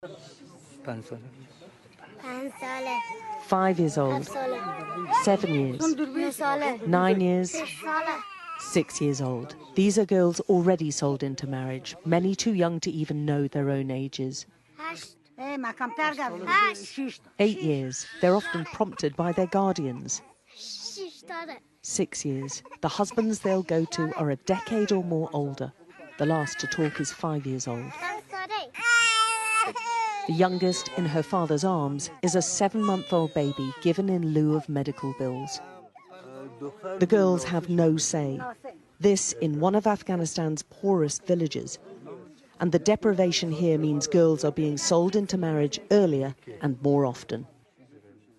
5 साल 5 years old, 7 years, 9 years, 6 years old. These are girls already sold into marriage, many too young to even know their own ages. 8 years, they're often prompted by their guardians. 6 years, the husbands they'll go to are a decade or more older. The last to talk is 5 years old. The youngest, in her father's arms, is a 7-month-old baby given in lieu of medical bills. The girls have no say. This in one of Afghanistan's poorest villages. And the deprivation here means girls are being sold into marriage earlier and more often.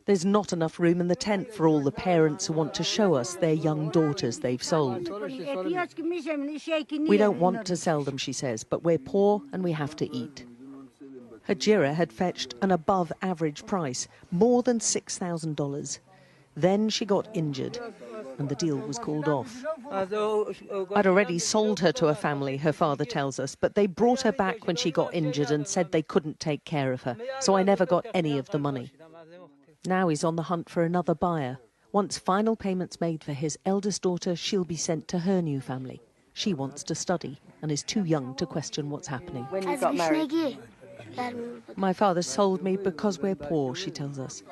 There's not enough room in the tent for all the parents who want to show us their young daughters they've sold. We don't want to sell them, she says, but we're poor and we have to eat. Hajira had fetched an above-average price, more than $6,000. Then she got injured, and the deal was called off. I'd already sold her to a family, her father tells us, but they brought her back when she got injured and said they couldn't take care of her, so I never got any of the money. Now he's on the hunt for another buyer. Once final payment's made for his eldest daughter, she'll be sent to her new family. She wants to study and is too young to question what's happening. When you got married? My father sold me because we're poor, she tells us.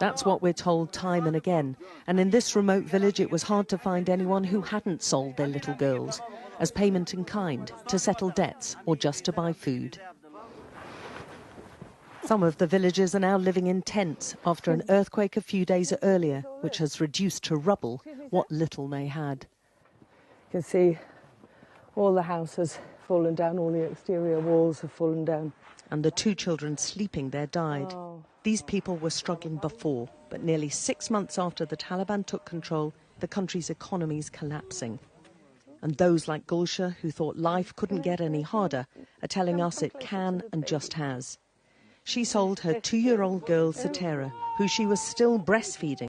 That's what we're told time and again. And in this remote village, it was hard to find anyone who hadn't sold their little girls as payment in kind, to settle debts or just to buy food. Some of the villagers are now living in tents after an earthquake a few days earlier, which has reduced to rubble what little they had. You can see all the house has fallen down, all the exterior walls have fallen down. And the 2 children sleeping there died. These people were struggling before, but nearly 6 months after the Taliban took control, the country's economy is collapsing. And those like Gulsha, who thought life couldn't get any harder, are telling us it can and just has. She sold her 2-year-old girl, Satera, who she was still breastfeeding.